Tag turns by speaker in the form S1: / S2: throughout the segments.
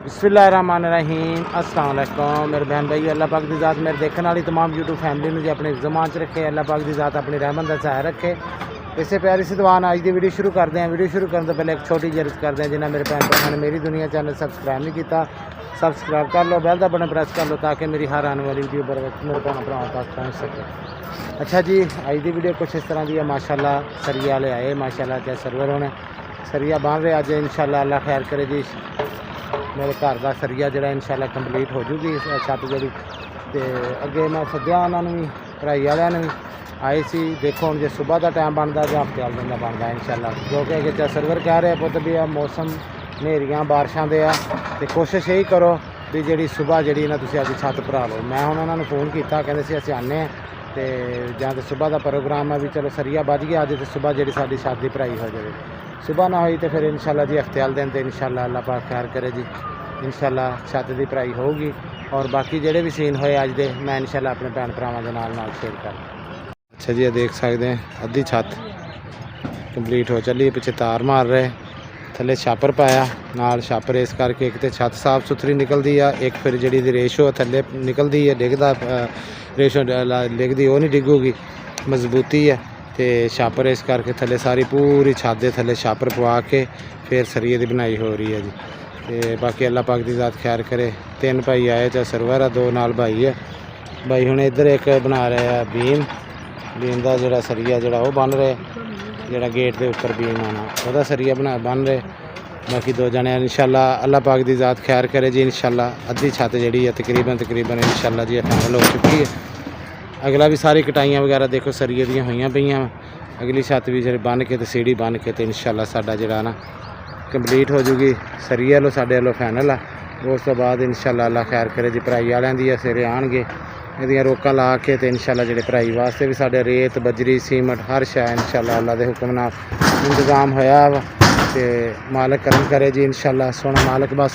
S1: बिस्मिल्लाहिर्रहमानिर्रहीम अस्सलाम वालेकुम मेरे बहन भाई अल्लाह पाक दी ज़ात मेरे देखने वाली तमाम यूट्यूब फैमिली में अपने ज़मान च रखे। अल्लाह पाक दी ज़ात अपनी रहमत दा सहारा रखे। इससे प्यारी सी दुआ अज की वीडियो शुरू करते हैं। वीडियो शुरू करने तो पहले एक छोटी जी अर्ज़ करते हैं, जिन्हें मेरे भैन भरा ने मेरी दुनिया चैनल सब्सक्राइब नहीं किया सब्सक्राइब कर लो, बेल दा बटन प्रेस कर लो ताकि मेरी हर आने वाली वीडियो बर वक्त मेरे भैन भराओं तक पहुँच सके। अच्छा जी, अज की वीडियो कुछ इस तरह की है। माशाल्लाह सरिया वाले आए, माशाल्लाह क्या सर्वर होने सरिया बन रहे अज इंशाल्लाह अल्लाह खैर करे जी। मेरे घर का सरिया जो इंशाल्लाह कंप्लीट हो जूगी छत जी। तो अगे मैं सद्या उन्होंने भी भराई वाले भी आए सी। देखो हम जो सुबह का टाइम बनता जो हफ्ते वाले दिन का बनता इंशाल्लाह, जो कि अगे सर्वर कह रहे पुत भी आ मौसम नेरियां बारिशां दे आ ते कोशिश यही करो भी जी सुबह जी ना तुम अज छत भरा लो। मैं हम उन्होंने फ़ोन किया, कहते सी असीं आने तो जां तो सुबह का प्रोग्राम है भी चलो सरिया बज गया अज तो सुबह जी साडी छत की भराई हो जाए। सुबह ना हुई तो फिर इंशाल्लाह जी हफ्ते वाले दिन तो इंशाल्लाह अल्लाह पाक खैर करे जी, इंशाल्लाह छत की भराई होगी। और बाकी जोड़े भी सीन होए अज दे मैं इंशाल्लाह अपने भैन भरावां दे नाल शेयर कर। अच्छा जी, देख सकते हैं अद्धी छत कंप्लीट हो चली, पिछे तार मार रहे, थले छापर पाया नाल छापर इस करके एक तो छत साफ सुथरी निकलती है, एक फिर जी रेशो थले निकलती है डिगदा रेशो डिगदी वो नहीं डिगूगी, मजबूती है तो छापर इस करके थले सारी पूरी छत के थले छापर पवा के फिर सरिये की बनाई हो रही है जी। तो बाकी अल्लाह पाक की ज़ात खैर करे। तीन भाई आए चाहे सर्वर है, दो नाल भाई है। भाई हुणे इधर एक बना रहे हैं बीम का जोड़ा सरिया जोड़ा वो बन रहे, जोड़ा गेट के उपर बीम आना वह सरिया बन रहे। बाकी दो जने इंशाल्लाह अल्लाह पाक की ज़ात खैर करे जी। इंशाल्लाह अद्धी छत जी है तकरीबन इंशाल्लाह जी फाइनल हो चुकी है। अगला भी सारी कटाइयाँ वगैरह देखो सरिये दियाँ हुई पईयां। अगली छत भी जो बन के तो सीढ़ी बन के तो इंशाल्लाह साडा जिहड़ा ना कंप्लीट हो जूगी। सरिये वालों साडे वालों फाइनल आ। उस तो बाद इंशाल्लाह अल्लाह खैर करे जी भराई वालियां दी सिरे आएंगे ये रोका ला के तो इंशाल्लाह जो भराई वास्ते भी साढ़े रेत बजरी सीमट हर शै इंशाल्लाह अल्लाह के हुक्म नाल इंतजाम होया वा। तो मालक करम करे जी, इंशाल्लाह सोना मालक बस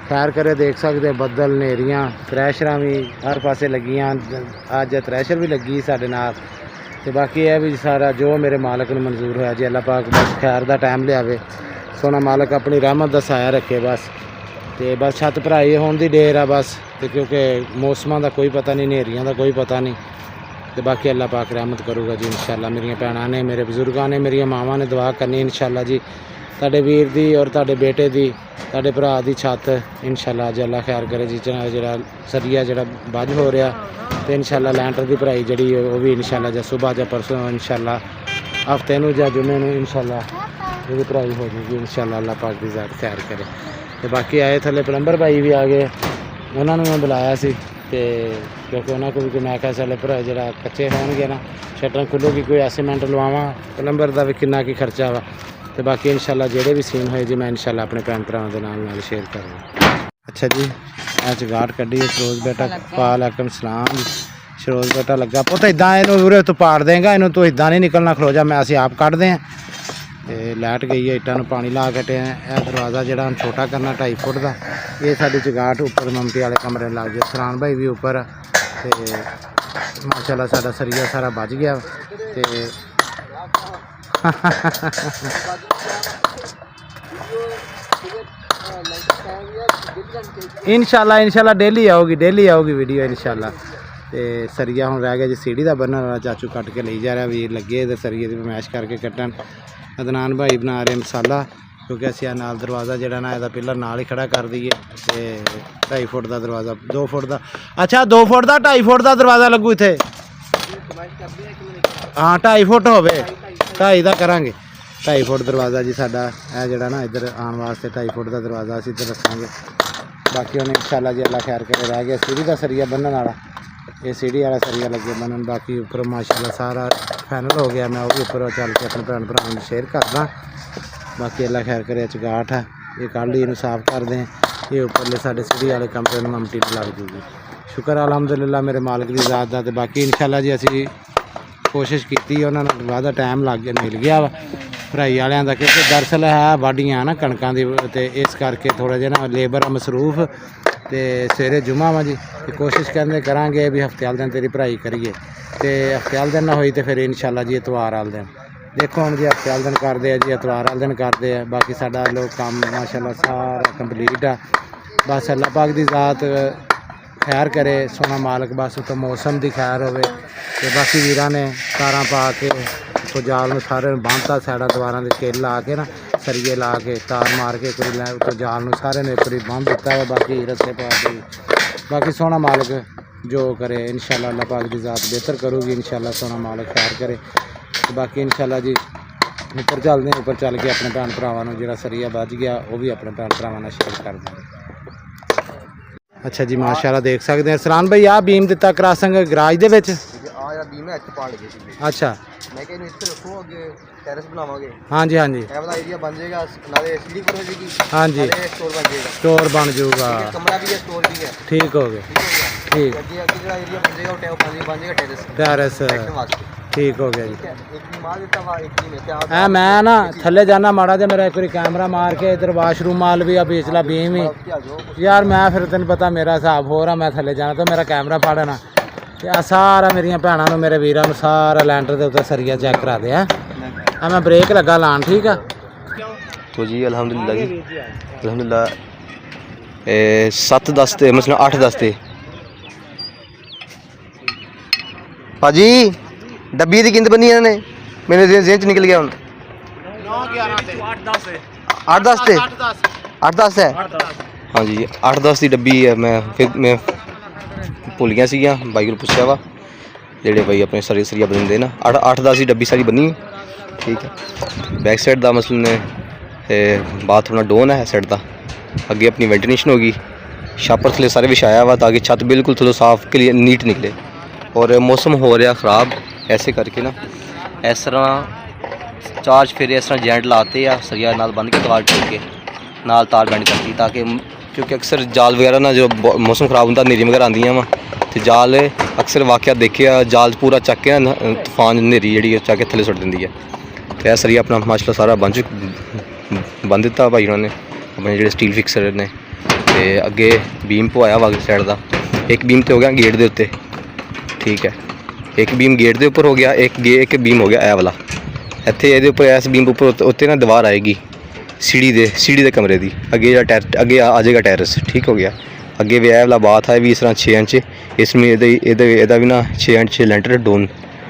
S1: खैर करे। देख सकते बदल नेरियां त्रैशरां भी हर पासे लगियां, अज त्रैशर भी लगी साढ़े नाल। तो बाकी यह भी सारा जो मेरे मालक ने मंजूर होया जी, अल्लाह पाक बस खैर का टाइम लियावे, सोना मालक अपनी रहमत का साया रखे बस। तो बस छत भराई होने की देर आ बस, तो क्योंकि मौसम का कोई पता नहीं, नेरियां का कोई पता नहीं। तो बाकी अल्लाह पाक रहमत करूँगा जी इंशाल्लाह। मेरिया भैनां ने मेरे बजुर्गों ने मेरिया मावां ने दुआ करनी इंशाल्लाह जी तुहाडे वीर दी और तुहाडे बेटे दी तुहाडे भरा दी छत इंशाल्लाह अज अल्लाह खैर करे जी। जिहड़ा सरिया जिहड़ा बज हो रहा तो इंशाल्लाह लैंटर की भराई जी वो भी इंशाल्लाह जा सुबह जा परसों इंशाल्लाह हफ्ते नूं जा जुमे नूं इंशाल्लाह ये भराई हो जाएगी इंशाल्लाह अल्लाह पाक की ज़ात खैर करे। तो बाकी आए थले प्लंबर भाई भी आ गए, उन्होंने मैं बुलाया सी तो क्योंकि उन्होंने को भी मैं क्या चले भरा जरा कच्चे होंगे ना शटर खुलूगी कोई सीमेंट लवावा प्लंबर का भी कितना की खर्चा वा। तो बाकी इंशाल्लाह जोड़े भी सीन होए जी मैं इंशाल्लाह अपने भैन भरावां दे नाल शेयर करूँगा। अच्छा जी, अच गाट कड्डी शरोज बेटा वालेकुम सलाम जी। शरोज बेटा लगा पुत इदा इनू तू पाड़ देगा, इनू तू इदा नहीं निकलना खलो जा, मैं असीं आप कढ़ते हैं। तो लाइट गई है, इट्टां पानी ला कटे हैं। दरवाज़ा जो हम छोटा करना 2.5 फुट का, ये साड़ी चगाट उपर ममटी वाले कमरे लग गए। सरान भाई भी उपर, तो माशाल्लाह साडा सरिया सारा बच गया। तो इंशाल्लाह डेली आऊगी वीडियो इंशाल्लाह। तो सरिया हम रह गया जी सीढ़ी का बन्नण वाला, चाचू कट के ले जा रहा भी लगे तो सरिये की मैश करके कट्टन। अदनान भाई बना रहे मसाला क्योंकि असीं नाल दरवाज़ा जोड़ा ना यदा पिलर नाल ही खड़ा कर दईए। तो 2.5 फुट का दरवाज़ा 2 फुट का, अच्छा 2 फुट का 2.5 फुट का दरवाज़ा लगू इत्थे। हाँ 2.5 फुट होवे, 2.5 का करांगे। 2.5 फुट दरवाज़ा जी साडा है जोड़ा ना इधर आने वास्ते 2.5 फुट का दरवाज़ा असीं इधर रखांगे। बाकी उन्हें इंशाल्लाह जी अल्लाह खैर करे रह गया सीढ़ी का सरिया बन्नण वाला, ये सीढ़ी वाला सरिया लगे बनन। बाकी उपर माशाल्लाह सारा फाइनल हो गया, मैं वो भी उपर चल के अपने भैन भरावां नूं शेयर करदा। बाकी अल्लाह खैर करे चगाठ है ये कल ही साफ कर दें, ये उपरले साढ़े सीढ़ी वाले कमरे में ममटी लग जूगी। शुक्र अलहमदुलिल्लाह मेरे मालिक की ज़ात दा। ते बाकी इंशाल्लाह जी असी कोशिश की, उन्होंने वादा टाइम लग गया मिल गया वा भराई वालियां दा, क्योंकि दरअसल है वाढियां ना कणकां दी, ते इस करके थोड़ा जिहा ना लेबर मसरूफ। तो सवेरे जुम्मा वा जी, तो कोशिश करते करांगे भी हफ्ते वाले दिन तेरी भराई करिए। तो हफ्ते वाले दिन ना हुई तो फिर इंशाल्लाह जी इतवार वाले दिन देखो हम जी हफ्ते वाले दिन करते हैं जी, इतवार वाले दिन करते हैं। बाकी साडा लोग काम माशाल्लाह सारा कंप्लीट आ। बस अल्लाह पाक दी ज़ात खैर करे, सोना मालक बस उत्ते मौसम दी खैर होवे। ते बाकी वीरां ने तारां पा के तो जाल में सारे बांधता साइडा दवारां दे केल ला के ना सरिये ला के तार मार के कोई लै उत्ते जाल में सारे ने एक बांध दिता है। बाकी रस्से पा के बाकी सोना मालक जो करे इंशाल्लाह अल्लाह पाक दी ज़ात बेहतर करूगी, इंशाल्लाह सोना मालक खैर करे। तो बाकी इंशाल्लाह जी ऊपर चलते हैं, ऊपर चल के अपने भैन भरावां नूं जिहड़ा सरिया बच गया वो भी अपने भैन भरावां नाल शेयर कर देंगे। अच्छा जी माशाल्लाह देख सकते हैं सरान भाई आ बीम दिता क्रॉसिंग गराज दे विच।
S2: बीम है इत्थे पाड़ लगे सी।
S1: अच्छा
S2: मैं कहने इत्थे रखो अगे टेरेस बनावांगे।
S1: हाँ जी हाँ जी
S2: ए वाला एरिया बन जाएगा, नाले सीढ़ी पर हो जाएगी।
S1: हाँ जी
S2: नाले स्टोर बन जाएगा,
S1: स्टोर बन जाऊगा,
S2: कमरा भी है स्टोर भी है।
S1: ठीक हो गया ठीक
S2: अगे अगे जो एरिया बन जाएगा वो बन जाएगा टेरेस
S1: टेरेस
S2: वास्ते।
S1: ठीक हो गया जी।
S2: एक भी मार देता वा एक ही में क्या
S1: ऐ मैं ना थल्ले जाना माड़ा जा मेरा एक बार कैमरा मार के इधर वाशरूम माल भी आ पिछला बीम ही यार मैं फिर तेन पता मेरा हिसाब हो रहा, मैं थल्ले जाना तो मेरा कैमरा फाड़ना ते आ सारा मेरिया भैनों नूं मेरे वीरां नूं सारा लैंटर दे उत्ते सरिया चेक करा दे। आ मैं ब्रेक लगा लान ठीक है।
S2: तो जी अल्हम्दुलिल्लाह जी अल्हम्दुलिल्लाह 7-10 ते मतलब 8-10 ते भाजी डब्बी दी गिनती बनी इन्होंने मेरे जेहन च निकल गया हूँ 8-10 ते 8-10 है। हाँ जी 8-10 की डब्बी है। मैं भुल गया सी बाई को पूछा वा जेडे बई अपने सरिया सरिया बनते ना 8-10 की डब्बी सारी बनी ठीक है। बैक साइड का मसलन बाथरूम डोन है साइड का अगे अपनी वेंटिलेशन होगी, छापर थले सारे बिछाया हुआ ताकि छत बिल्कुल थोड़ा साफ क्लीयर नीट निकले। और मौसम हो रहा ख़राब ऐसे करके ना इस तरह 4 फेरे इस तरह जॉइंट लाते या सरिया नाल बंद के दीवार टूट के नाल तार बैंड करती ताकि क्योंकि अक्सर जाल वगैरह ना जो मौसम ख़राब होता नीरी वगैरह आंदियां वा तो जाल अक्सर वाक़या देखिया जाल पूरा चक के ना तूफान नेरी जी चक के थले सुट दी है। तो यह सरिया अपना माशाल्लाह सारा बन दिता भाई उन्होंने अपने जो स्टील फिक्सर ने तो अगे बीम पवाया वा साइड का एक बीम तो हो गया गेट के उत्ते ठीक है, एक बीम गेट के उपर हो गया, एक बीम हो गया ए वाला इत्थे ये उपर इस बीम उपर उत्ते ना दीवार आएगी सीढ़ी दे कमरे की अगे अगे आ जाएगा टेरेस ठीक हो गया। अगे भी ए वाला बाथ है भी इस तरह 6 इंच इसमें एदा भी ना 6 इंच लेंटर डोन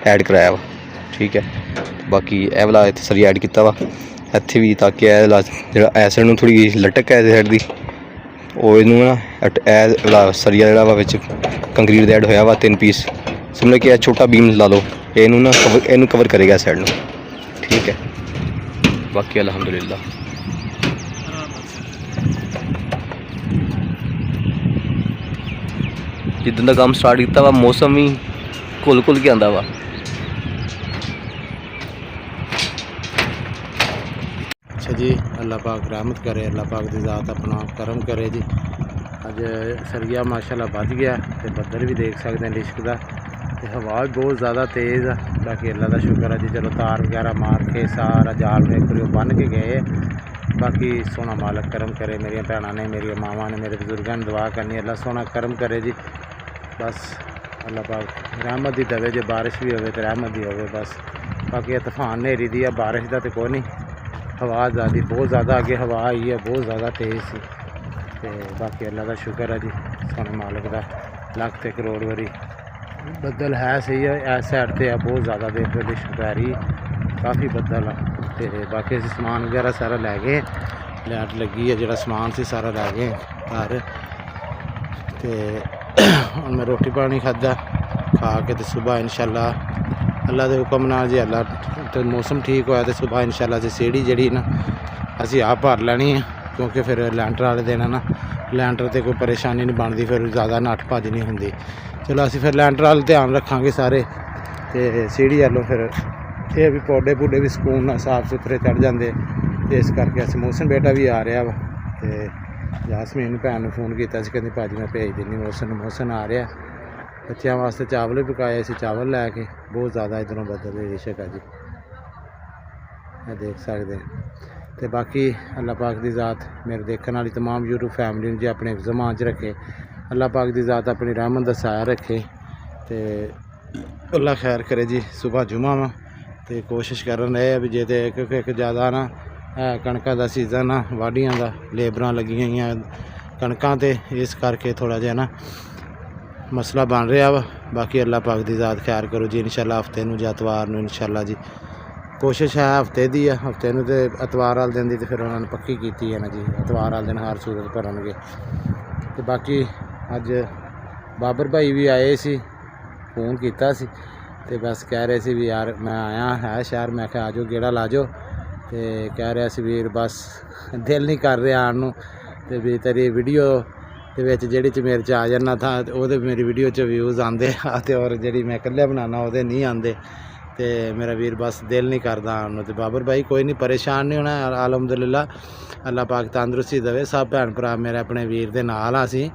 S2: ऐड कराया वा ठीक है। बाकी ए वाला इत्थे सरिया ऐड किया वा इत्थे भी ताकि ए वाला जो साइड नूं थोड़ी लटक है साइड की वो इनू ना ए वाला सरिया जिहड़ा वा विच कंक्रीट दा ऐड होया वा 3 पीस समझो कि छोटा बीम ला लो इनू ना इनू कवर करेगा साइड नूं ठीक है। बाकी अल्हम्दुलिल्लाह जिद्दां दा काम स्टार्ट किया वा मौसम भी घुल के आंदा वा।
S1: अच्छा जी अल्लाह पाक रहमत करे, अल्लाह पाक दी ज़ात अपना करम करे जी। अज सरिया माशाल्लाह बच गया तो बदल भी देख सकते हैं लिशकदा तो हवा भी बहुत ज़्यादा तेज़ है। बाकी अल्लाह का शुक्र है जी चलो तार वगैरह मार के सारा जाल में एक बन के गए। बाकी सोना मालक करम करे, मेरिया भैनों ने मेरिया मावां ने मेरे बुजुर्गों ने दुआ करनी अल्लाह सोना करम करे जी। बस अल्लाह पाक रहमत दी दवे जो बारिश भी होवे तो रहमत दी होवे बस। बाकी तूफान नेरी दी है बारिश का तो कोई नहीं, हवा ज़्यादा बहुत ज़्यादा अगे हवा आई है बहुत ज़्यादा तेज़ सी तो बाकी अल्लाह का शुक्र है जी सोने मालक का लख ते करोड़ वारी बदल है सही है इस साइड पर बहुत ज़्यादा देख लिश पै रही काफ़ी बदल है। तो बाकी असीं समान वगैरह सारा लै गए लाइट लगी है जो समान से सारा लै गए घर तो हुण मैं रोटी पानी खादा खा के तो सुबह इंशाल्लाह अल्लाह के हुक्म नाल जी अल्लाह तो मौसम ठीक होया तो सुबह इंशाल्लाह जी सीढ़ी जी ना असी आप भर लैनी है क्योंकि फिर लैंटर वाले दिन ना लैंटर तो कोई परेशानी नहीं बनती फिर ज़्यादा नट्ठ भज नहीं होंगी। चलो असी फिर लैंटर वाल ध्यान रखांगे सारे तो सीढ़ी वालों फिर ये भी पौधे पूडे भी सुकून साफ सुथरे चढ़ जाते तो इस करके अस मौसम बेटा भी आ रहा वा तो जासमीन भैन ने फोन किया कहती भाजी मैं भेज देनी मौसम आ रहा बच्चों वास्ते चावल भी पकाए असी चावल लैके बहुत ज़्यादा इधरों बदल बेशक है जी देख सकते हैं। तो बाकी अल्लाह पाक दी ज़ात मेरे देखने वाली तमाम यूट्यूब फैमिली जी अपने ज़मान च रखे, अल्लाह पाक दी ज़ात अपनी रहमत दा साया रखे तो अल्लाह खैर करे जी। सुबह जुमा वा तो कोशिश कर रहे हैं भी जे तो एक ज़्यादा ना कणका का सीजन आ वाढ़ियां का लेबरां लगी हुई ਕਣਕਾਂ ਤੇ, ਇਸ ਕਰਕੇ ਥੋੜ੍ਹਾ ਜਿਹਾ ਨਾ ਮਸਲਾ ਬਣ ਰਿਹਾ ਵਾ। ਬਾਕੀ ਅੱਲਾਹ ਪਾਕ ਦੀ ਜ਼ਾਤ ਖੈਰ ਕਰੋ ਜੀ। ਇਨਸ਼ਾਅੱਲਾ ਹਫਤੇ ਨੂੰ ਜਾਂ ਐਤਵਾਰ ਨੂੰ ਇਨਸ਼ਾਅੱਲਾ ਜੀ, ਕੋਸ਼ਿਸ਼ ਹੈ ਹਫਤੇ ਦੀ ਆ, ਹਫਤੇ ਨੂੰ ਤੇ ਐਤਵਾਰ ਵਾਲੇ ਦਿਨ ਦੀ ਤੇ ਫਿਰ ਉਹਨਾਂ ਨੇ ਪੱਕੀ ਕੀਤੀ ਹੈ ਨਾ ਜੀ, ਐਤਵਾਰ ਵਾਲੇ ਦਿਨ ਹਰ ਸੂਰਤ ਭਰਨਗੇ। ਤੇ ਬਾਕੀ ਅੱਜ ਬਾਬਰ ਭਾਈ ਵੀ ਆਏ ਸੀ, ਫੋਨ ਕੀਤਾ ਸੀ ਤੇ ਬਸ ਕਹਿ ਰਹੇ ਸੀ ਵੀ ਯਾਰ ਮੈਂ ਆਇਆ ਹੈ ਸ਼ਹਿਰ, ਮੈਂ ਕਿਹਾ ਆ ਜਾਓ ਗੇੜਾ ਲਾ ਜਾਓ। ਤੇ ਕਹਿ ਰਿਹਾ ਸੀ ਵੀਰ ਬਸ ਦਿਲ ਨਹੀਂ ਕਰ ਰਿਹਾ ਆਉਣ ਨੂੰ, ਤੇ ਵੀ ਤੇਰੀ ਵੀਡੀਓ ਦੇ ਵਿੱਚ ਜਿਹੜੀ 'ਚ ਮੇਰੇ 'ਚ ਆ ਜਾਣਾ ਤਾਂ ਉਹਦੇ ਮੇਰੀ ਵੀਡੀਓ 'ਚ ਵਿਊਜ਼ ਆਉਂਦੇ ਆ, ਤੇ ਔਰ ਜਿਹੜੀ ਮੈਂ ਇਕੱਲੇ ਬਣਾਉਣਾ ਉਹਦੇ ਨਹੀਂ ਆਉਂਦੇ। ਤੇ ਮੇਰਾ ਵੀਰ ਬਸ ਦਿਲ ਨਹੀਂ ਕਰਦਾ ਆਉਣ ਨੂੰ। ਤੇ ਬਾਬਰ ਭਾਈ ਕੋਈ ਨਹੀਂ, ਪਰੇਸ਼ਾਨ ਨਹੀਂ ਹੋਣਾ, ਅਲਹਮਦੁਲਿਲਾ ਅੱਲਾਹ ਪਾਕ ਤੰਦਰੁਸਤੀ ਦੇਵੇ। ਸਭ ਭੈਣ ਭਰਾ ਮੇਰੇ ਆਪਣੇ ਵੀਰ ਦੇ ਨਾਲ ਆ ਅਸੀਂ,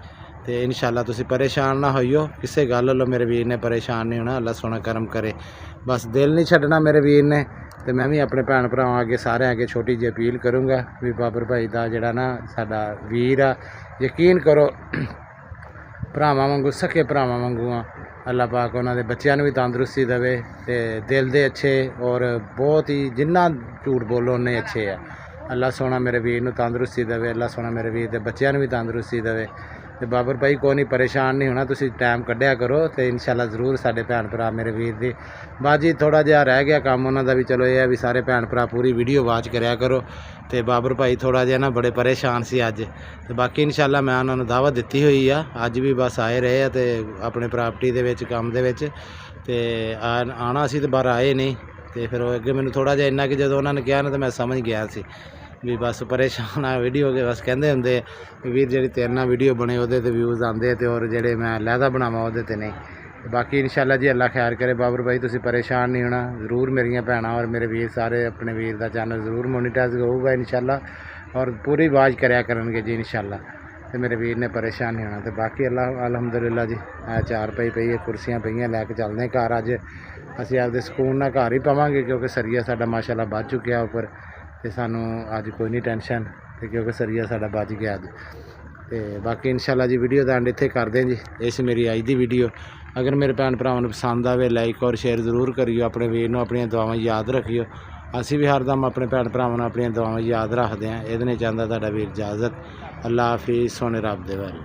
S1: ਤੇ ਇਨਸ਼ਾਅੱਲਾ ਤੁਸੀਂ ਪਰੇਸ਼ਾਨ ਨਾ ਹੋਈਓ ਕਿਸੇ ਗੱਲ ਵੱਲੋਂ, ਮੇਰੇ ਵੀਰ ਨੇ ਪਰੇਸ਼ਾਨ ਨਹੀਂ ਹੋਣਾ। ਅੱਲਾਹ ਸੋਹਣਾ ਕਰਮ ਕਰੇ, ਬਸ ਦਿਲ ਨਹੀਂ ਛੱਡਣਾ ਮੇਰੇ ਵੀਰ ਨੇ। ਤੇ ਮੈਂ ਵੀ ਆਪਣੇ ਭੈਣ ਭਰਾਵਾਂ ਅੱਗੇ ਸਾਰਿਆਂ ਅੱਗੇ ਛੋਟੀ ਜਿਹੀ ਅਪੀਲ ਕਰੂੰਗਾ ਵੀ ਬਾਬਰ ਭਾਈ ਦਾ ਜਿਹੜਾ ਨਾ ਸਾਡਾ ਵੀਰ ਆ, ਯਕੀਨ ਕਰੋ ਭਰਾਵਾਂ ਵਾਂਗੂ, ਸਕੇ ਭਰਾਵਾਂ ਵਾਂਗੂ ਆ। ਅੱਲਾਹ ਪਾਕ ਉਹਨਾਂ ਦੇ ਬੱਚਿਆਂ ਨੂੰ ਵੀ ਤੰਦਰੁਸਤੀ ਦੇਵੇ, ਤੇ ਦਿਲ ਦੇ ਅੱਛੇ ਔਰ ਬਹੁਤ ਹੀ ਜਿੰਨਾ ਝੂਠ ਬੋਲੋ ਉਨੇ ਅੱਛੇ ਆ। ਅੱਲਾਹ ਸੋਹਣਾ ਮੇਰੇ ਵੀਰ ਨੂੰ ਤੰਦਰੁਸਤੀ ਦੇਵੇ, ਅੱਲਾਹ ਸੋਹਣਾ ਮੇਰੇ ਵੀਰ ਦੇ ਬੱਚਿਆਂ ਨੂੰ ਵੀ ਤੰਦਰੁਸਤੀ ਦੇਵੇ। ਤੇ ਬਾਬਰ ਭਾਈ ਕੋਈ ਨਹੀਂ, ਪਰੇਸ਼ਾਨ ਨਹੀਂ ਹੋਣਾ, ਤੁਸੀਂ ਟਾਈਮ ਕੱਢਿਆ ਕਰੋ ਤੇ ਇਨਸ਼ਾਅੱਲਾ ਜ਼ਰੂਰ ਸਾਡੇ ਭੈਣ ਭਰਾ ਮੇਰੇ ਵੀਰ ਦੀ ਬਾਜੀ ਥੋੜ੍ਹਾ ਜਿਹਾ ਰਹਿ ਗਿਆ ਕੰਮ ਉਹਨਾਂ ਦਾ ਵੀ, ਚਲੋ ਇਹ ਹੈ ਵੀ ਸਾਰੇ ਭੈਣ ਭਰਾ ਪੂਰੀ ਵੀਡੀਓ ਵਾਚ ਕਰਿਆ ਕਰੋ। ਤੇ ਬਾਬਰ ਭਾਈ ਥੋੜ੍ਹਾ ਜਿਹਾ ਨਾ ਬੜੇ ਪਰੇਸ਼ਾਨ ਸੀ ਅੱਜ, ਤੇ ਬਾਕੀ ਇਨਸ਼ਾਅੱਲਾ ਮੈਂ ਉਹਨਾਂ ਨੂੰ ਦਾਵਤ ਦਿੱਤੀ ਹੋਈ ਆ, ਅੱਜ ਵੀ ਬਸ ਆਏ ਰਹੇ ਆ ਤੇ ਆਪਣੇ ਪ੍ਰਾਪਰਟੀ ਦੇ ਵਿੱਚ ਕੰਮ ਦੇ ਵਿੱਚ, ਤੇ ਆਉਣਾ ਸੀ ਤੇ ਬਾਹਰ ਆਏ ਨਹੀਂ। ਤੇ ਫਿਰ ਉਹ ਅੱਗੇ ਮੈਨੂੰ ਥੋੜ੍ਹਾ ਜਿਹਾ ਇੰਨਾ ਕਿ ਜਦੋਂ ਉਹਨਾਂ ਨੇ ਕਿਹਾ ਨਾ ਤਾਂ ਮੈਂ ਸਮਝ ਗਿਆ ਸੀ ਵੀ ਬਸ ਪਰੇਸ਼ਾਨ ਆ ਵੀਡੀਓ ਕੇ। ਬਸ ਕਹਿੰਦੇ ਹੁੰਦੇ ਵੀਰ ਜਿਹੜੀ ਤੇਰੇ ਨਾਲ ਵੀਡੀਓ ਬਣੇ ਉਹਦੇ ਤੇ ਵਿਊਜ਼ ਆਉਂਦੇ ਤੇ ਔਰ ਜਿਹੜੇ ਮੈਂ ਲਹਿਦਾ ਬਣਾਵਾਂ ਉਹਦੇ ਤੇ ਨਹੀਂ। ਬਾਕੀ ਇਨਸ਼ਾਅੱਲਾ ਜੀ ਅੱਲਾਹ ਖੈਰ ਕਰੇ। ਬਾਬਰ ਭਾਈ ਤੁਸੀਂ ਪਰੇਸ਼ਾਨ ਨਹੀਂ ਹੋਣਾ, ਜ਼ਰੂਰ ਮੇਰੀਆਂ ਭੈਣਾਂ ਔਰ ਮੇਰੇ ਵੀਰ ਸਾਰੇ ਆਪਣੇ ਵੀਰ ਦਾ ਚੈਨਲ ਜ਼ਰੂਰ ਮੋਨੀਟਾਈਜ਼ ਹੋਊਗਾ ਇਨਸ਼ਾਅੱਲਾ, ਔਰ ਪੂਰੀ ਆਵਾਜ਼ ਕਰਿਆ ਕਰਨਗੇ ਜੀ ਇਨਸ਼ਾਅੱਲਾ। ਤੇ ਮੇਰੇ ਵੀਰ ਨੇ ਪਰੇਸ਼ਾਨ ਨਹੀਂ ਹੋਣਾ। ਤੇ ਬਾਕੀ ਅੱਲਾਹ ਅਲਹਮਦੁਲਿਲਾ ਜੀ ਚਾਰ ਪਈ ਕੁਰਸੀਆਂ ਪਈਆਂ, ਲੈ ਕੇ ਚੱਲਦੇ ਘਰ। ਅੱਜ ਅਸੀਂ ਆਪਦੇ ਸਕੂਨ ਨਾਲ ਘਰ ਹੀ ਪਾਵਾਂਗੇ ਕਿਉਂਕਿ ਸਰੀਆ ਸਾਡਾ ਮਾਸ਼ਾਅੱਲਾ ਵੱਧ ਚੁੱਕਿਆ ਉੱਪਰ, ਤੇ ਸਾਨੂੰ ਅੱਜ ਕੋਈ ਨਹੀਂ ਟੈਨਸ਼ਨ, ਤੇ ਕਿਉਂਕਿ ਸਰੀਆ ਸਾਡਾ ਬਚ ਗਿਆ ਅੱਜ। ਤੇ ਬਾਕੀ ਇਨਸ਼ਾਅੱਲਾ ਜੀ ਵੀਡੀਓ ਦਾ ਐਂਡ ਇੱਥੇ ਕਰਦੇ ਹਾਂ ਜੀ। ਇਹ ਸੀ ਮੇਰੀ ਅੱਜ ਦੀ ਵੀਡੀਓ। ਅਗਰ ਮੇਰੇ ਭੈਣ ਭਰਾਵਾਂ ਨੂੰ ਪਸੰਦ ਆਵੇ ਲਾਈਕ ਔਰ ਸ਼ੇਅਰ ਜ਼ਰੂਰ ਕਰਿਓ। ਆਪਣੇ ਵੀਰ ਨੂੰ ਆਪਣੀਆਂ ਦੁਆਵਾਂ ਯਾਦ ਰੱਖਿਓ। ਅਸੀਂ ਵੀ ਹਰਦਮ ਆਪਣੇ ਭੈਣ ਭਰਾਵਾਂ ਨੂੰ ਆਪਣੀਆਂ ਦੁਆਵਾਂ ਯਾਦ ਰੱਖਦੇ ਹਾਂ। ਇਹਦੇ ਨੇ ਚਾਹੁੰਦਾ ਤੁਹਾਡਾ ਵੀਰ ਇਜਾਜ਼ਤ। ਅੱਲਾਹ ਹਾਫਿਜ਼, ਸੋਹਣੇ ਰੱਬ ਦੇ ਵਾਰੇ।